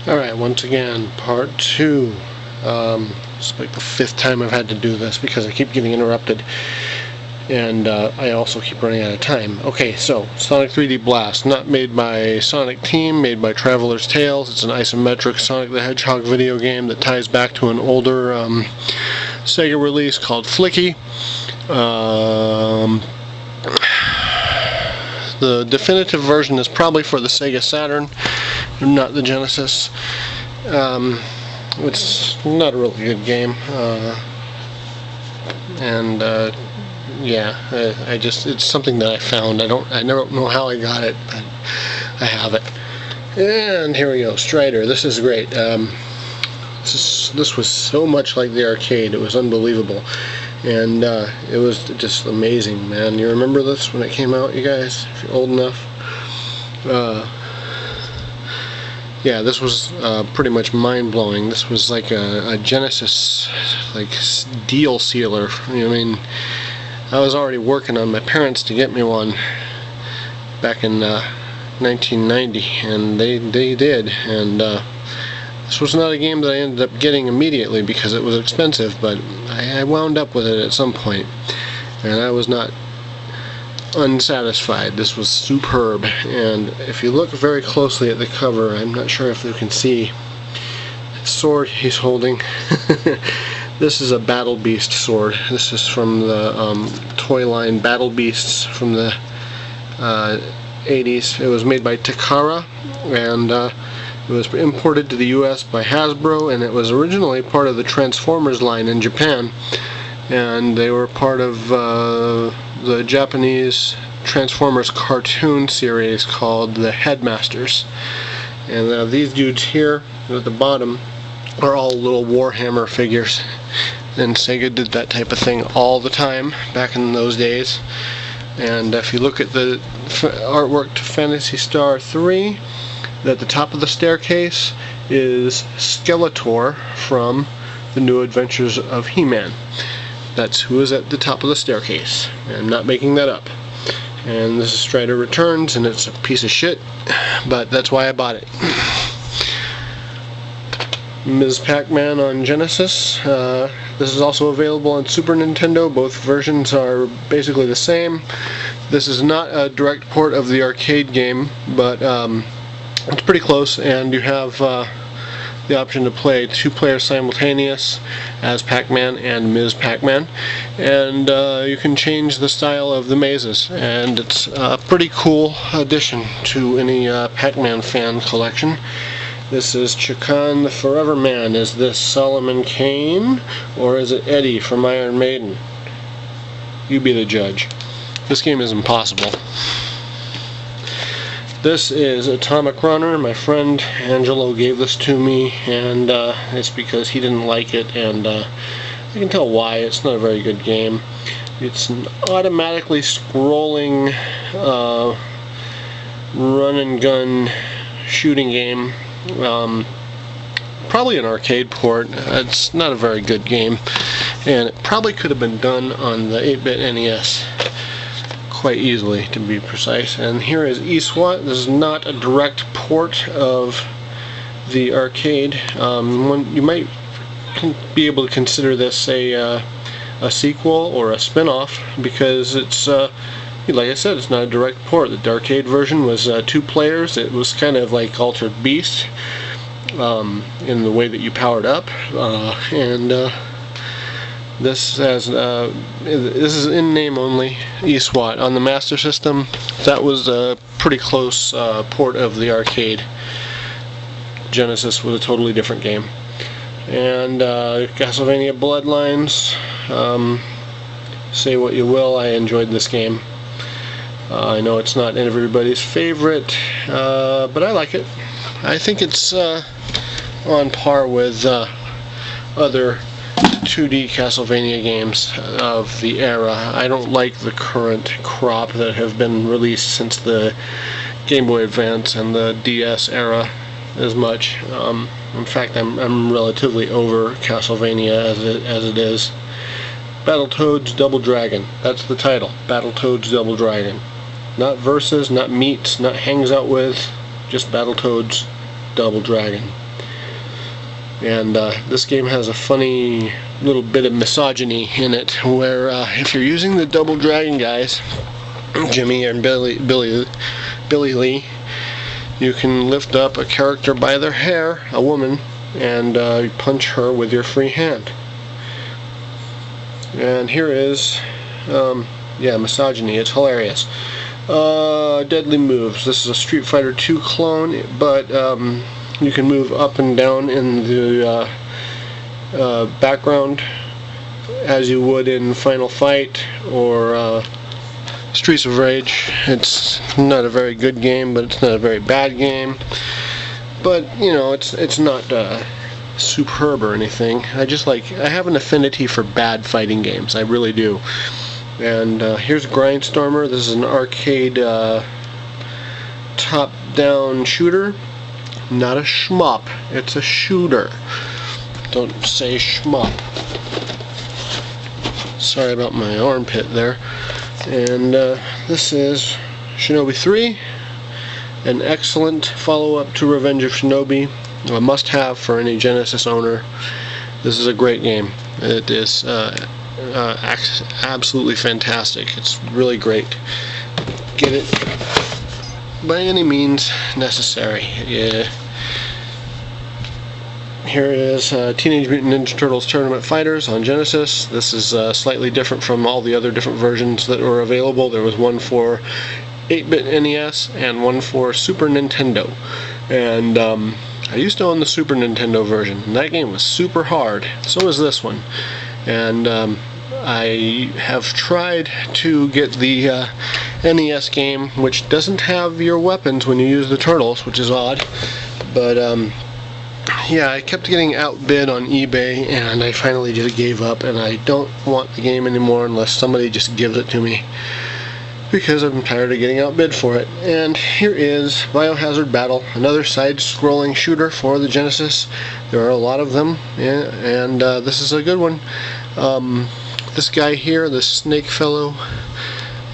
Alright, once again, part 2. It's like the 5th time I've had to do this because I keep getting interrupted. And I also keep running out of time. Okay, so Sonic 3D Blast, not made by Sonic Team, made by Traveler's Tales. It's an isometric Sonic the Hedgehog video game that ties back to an older Sega release called Flicky. The definitive version is probably for the Sega Saturn, not the Genesis. It's not a really good game. Yeah, it's something that I found. I never know how I got it, but I have it. And here we go, Strider. This is great. This was so much like the arcade. It was unbelievable. And it was just amazing, man. You remember this when it came out, you guys? If you're old enough. Yeah, this was pretty much mind-blowing. This was like a Genesis like deal sealer. I mean, I was already working on my parents to get me one back in 1990, and they did. And this was not a game that I ended up getting immediately because it was expensive, but I wound up with it at some point, and I was not unsatisfied. This was superb. And if you look very closely at the cover, I'm not sure if you can see the sword he's holding. This is a Battle Beast sword. This is from the toy line Battle Beasts from the 80s. It was made by Takara, and it was imported to the US by Hasbro, and it was originally part of the Transformers line in Japan, and they were part of the Japanese Transformers cartoon series called the Headmasters. And these dudes here at the bottom are all little Warhammer figures, and Sega did that type of thing all the time back in those days. And if you look at the artwork to Phantasy Star 3, at the top of the staircase is Skeletor from the New Adventures of He-Man. That's who is at the top of the staircase. I'm not making that up. And this is Strider Returns, and it's a piece of shit, but that's why I bought it. Ms. Pac-Man on Genesis. This is also available on Super Nintendo. Both versions are basically the same. This is not a direct port of the arcade game, but it's pretty close, and you have the option to play 2 players simultaneous as Pac-Man and Ms. Pac-Man, and you can change the style of the mazes, and it's a pretty cool addition to any Pac-Man fan collection. This is Chakan the Forever Man. Is this Solomon Kane, or is it Eddie from Iron Maiden? You be the judge. This game is impossible. This is Atomic Runner. My friend Angelo gave this to me, and it's because he didn't like it, and I can tell why. It's not a very good game. It's an automatically scrolling run and gun shooting game. Probably an arcade port. It's not a very good game, and it probably could have been done on the 8-bit NES quite easily, to be precise. And here is eSWAT. This is not a direct port of the arcade. You might be able to consider this a sequel or a spin-off, because it's like I said, it's not a direct port. The arcade version was 2 players. It was kind of like Altered Beast in the way that you powered up, and this has this is in name only, eSWAT. On the Master System, that was a pretty close port of the arcade. Genesis was a totally different game. And Castlevania Bloodlines. Say what you will, I enjoyed this game. I know it's not everybody's favorite, but I like it. I think it's on par with other 2D Castlevania games of the era. I don't like the current crop that have been released since the Game Boy Advance and the DS era as much. In fact, I'm relatively over Castlevania as it is. Battletoads Double Dragon. That's the title. Battletoads Double Dragon. Not versus, not meets, not hangs out with, just Battletoads Double Dragon. And this game has a funny little bit of misogyny in it, where if you're using the Double Dragon guys, Jimmy and Billy Lee, you can lift up a character by their hair, a woman, and punch her with your free hand. And here is, misogyny. It's hilarious. Deadly moves. This is a Street Fighter 2 clone, but you can move up and down in the background as you would in Final Fight or Streets of Rage. It's not a very good game, but it's not a very bad game. But you know, it's not superb or anything. I have an affinity for bad fighting games. I really do. And here's Grindstormer. This is an arcade top-down shooter. Not a shmup. It's a shooter. Don't say shmup. Sorry about my armpit there. And this is Shinobi 3, an excellent follow-up to Revenge of Shinobi, a must-have for any Genesis owner. This is a great game. It is absolutely fantastic. It's really great. Get it by any means necessary. Yeah. Here is Teenage Mutant Ninja Turtles Tournament Fighters on Genesis. This is slightly different from all the other different versions that were available. There was one for 8-bit NES and one for Super Nintendo. And I used to own the Super Nintendo version, and that game was super hard. So is this one. And I have tried to get the NES game, which doesn't have your weapons when you use the turtles, which is odd. But yeah, I kept getting outbid on eBay, and I finally just gave up, and I don't want the game anymore unless somebody just gives it to me, because I'm tired of getting outbid for it. And here is Biohazard Battle, another side-scrolling shooter for the Genesis. There are a lot of them, yeah, and this is a good one. This guy here, the snake fellow,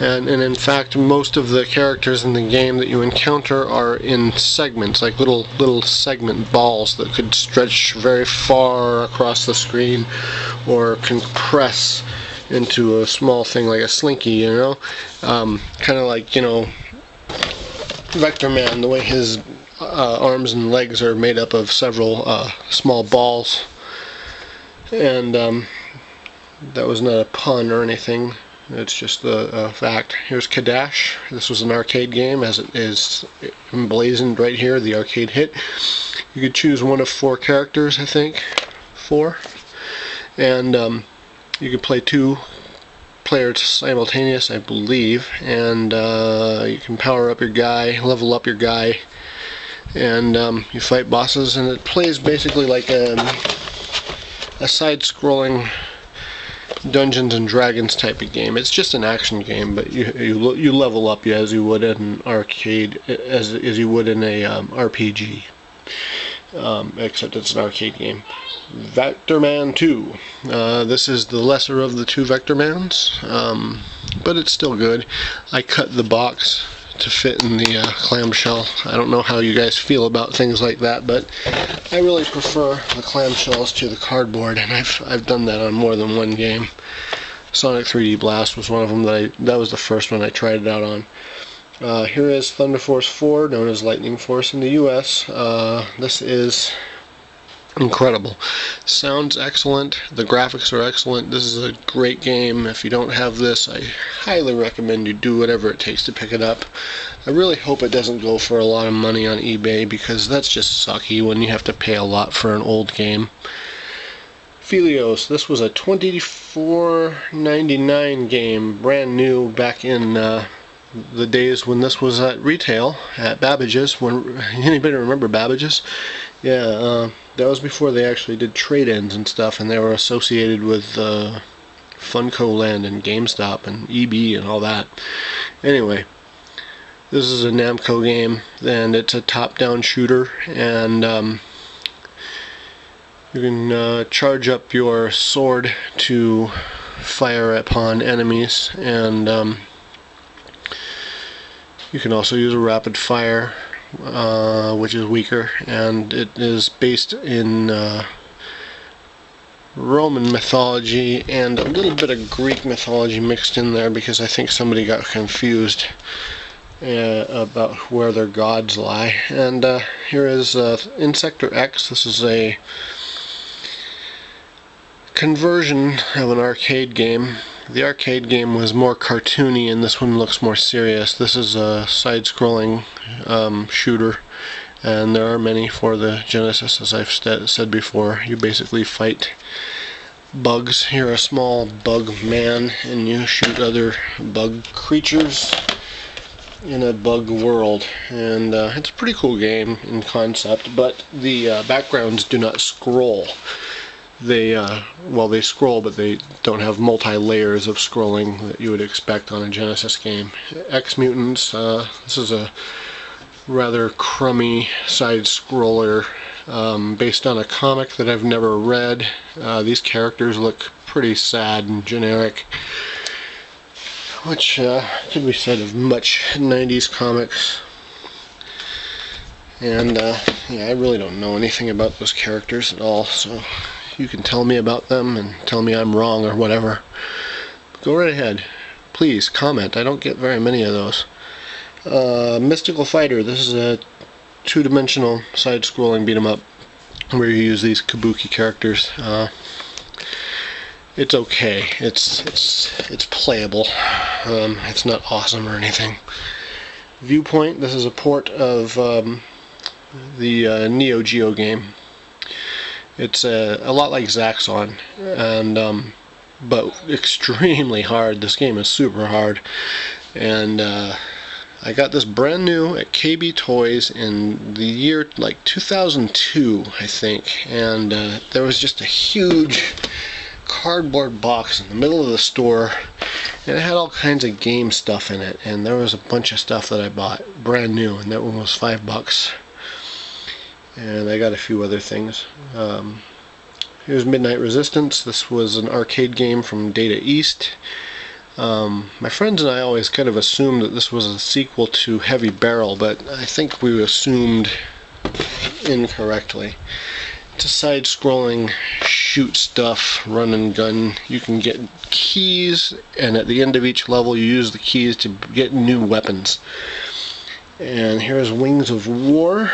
and in fact most of the characters in the game that you encounter are in segments, like little segment balls that could stretch very far across the screen or compress into a small thing like a slinky, you know, kind of like, you know, Vector Man, the way his arms and legs are made up of several small balls. And that was not a pun or anything. It's just a fact. Here's Kadash. This was an arcade game, as it is emblazoned right here, the arcade hit. You could choose one of 4 characters, I think. 4. And you could play 2 players simultaneous, I believe. And you can power up your guy, level up your guy, and you fight bosses. And it plays basically like a side-scrolling Dungeons and Dragons type of game. It's just an action game, but you level up as you would in an arcade, as you would in a RPG, except it's an arcade game. Vector Man 2. This is the lesser of the 2 Vector Mans, but it's still good. I cut the box to fit in the clamshell. I don't know how you guys feel about things like that, but I really prefer the clamshells to the cardboard, and I've done that on more than one game. Sonic 3D Blast was one of them that was the first one I tried it out on. Here is Thunder Force 4, known as Lightning Force in the US. This is incredible. Sounds excellent. The graphics are excellent. This is a great game. If you don't have this, I highly recommend you do whatever it takes to pick it up. I really hope it doesn't go for a lot of money on eBay, because that's just sucky when you have to pay a lot for an old game. Phelios. This was a $24.99 game, brand new, back in the days when this was at retail at Babbage's. When anybody remember Babbage's? Yeah, that was before they actually did trade-ins and stuff, and they were associated with Funko Land and GameStop and EB and all that. Anyway, this is a Namco game, and it's a top-down shooter, and you can charge up your sword to fire upon enemies, and you can also use a rapid fire which is weaker, and it is based in Roman mythology and a little bit of Greek mythology mixed in there, because I think somebody got confused about where their gods lie. And here is Insector X. This is a conversion of an arcade game. The arcade game was more cartoony, and this one looks more serious. This is a side-scrolling shooter, and there are many for the Genesis, as I've said before. You basically fight bugs. You're a small bug man, and you shoot other bug creatures in a bug world. And it's a pretty cool game in concept, but the backgrounds do not scroll. They they scroll, but they don't have multi-layers of scrolling that you would expect on a Genesis game. X Mutants, this is a rather crummy side-scroller based on a comic that I've never read. These characters look pretty sad and generic, which could be said of much 90s comics. And yeah, I really don't know anything about those characters at all, so you can tell me about them and tell me I'm wrong or whatever. Go right ahead. Please comment. I don't get very many of those. Mystical Fighter. This is a two-dimensional side-scrolling beat-em-up where you use these kabuki characters. It's okay. It's playable. It's not awesome or anything. Viewpoint. This is a port of the Neo Geo game. It's a lot like Zaxxon, and but extremely hard. This game is super hard, and I got this brand new at KB Toys in the year like 2002, I think, and there was just a huge cardboard box in the middle of the store, and it had all kinds of game stuff in it, and there was a bunch of stuff that I bought brand new, and that one was $5. And I got a few other things. Here's Midnight Resistance. This was an arcade game from Data East. My friends and I always kind of assumed that this was a sequel to Heavy Barrel, but I think we assumed incorrectly. It's a side-scrolling shoot stuff, run and gun. You can get keys, and at the end of each level you use the keys to get new weapons. And here's Wings of War.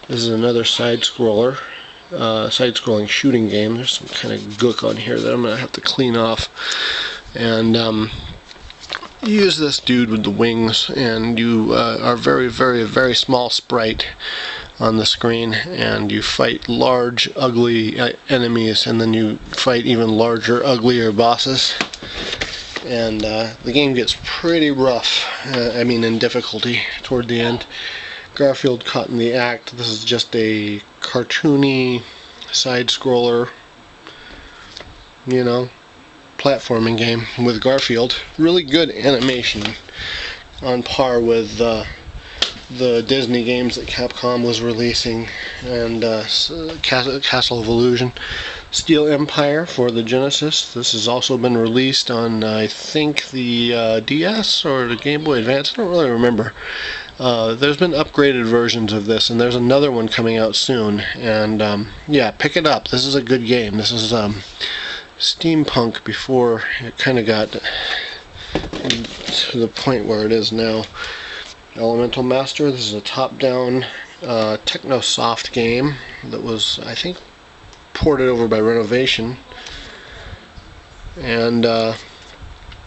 This is another side-scroller, side-scrolling shooting game. There's some kind of gook on here that I'm going to have to clean off. And you use this dude with the wings, and you are very, very, very small sprite on the screen, and you fight large, ugly enemies, and then you fight even larger, uglier bosses. And the game gets pretty rough, in difficulty toward the end. Garfield Caught in the Act. This is just a cartoony side-scroller, platforming game with Garfield. Really good animation, on par with the Disney games that Capcom was releasing, and Castle of Illusion. Steel Empire for the Genesis. This has also been released on, I think, the DS or the Game Boy Advance. I don't really remember. There's been upgraded versions of this, and there's another one coming out soon. And yeah, pick it up. This is a good game. This is steampunk before it kind of got to the point where it is now. Elemental Master. This is a top-down techno-soft game that was, I think, ported over by Renovation. And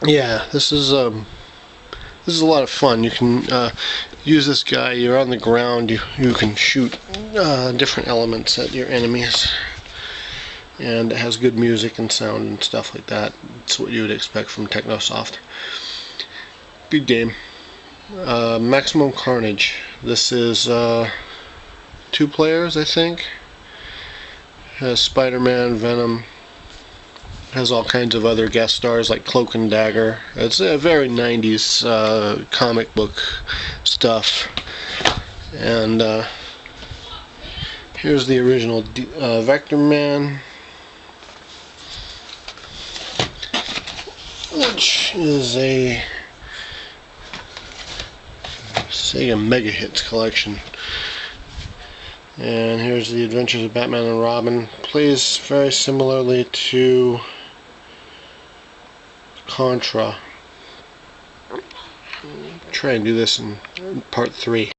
yeah, this is a lot of fun. You can use this guy. You're on the ground. You can shoot different elements at your enemies, and it has good music and sound and stuff like that. It's what you would expect from Technosoft. Good game. Maximum Carnage. This is 2 players, I think. Has Spider-Man, Venom. Has all kinds of other guest stars like Cloak and Dagger. It's a very 90s comic book stuff. And here's the original Vector Man, which is a Sega Mega Hits collection. And here's the Adventures of Batman and Robin. Plays very similarly to Contra. Try and do this in part 3.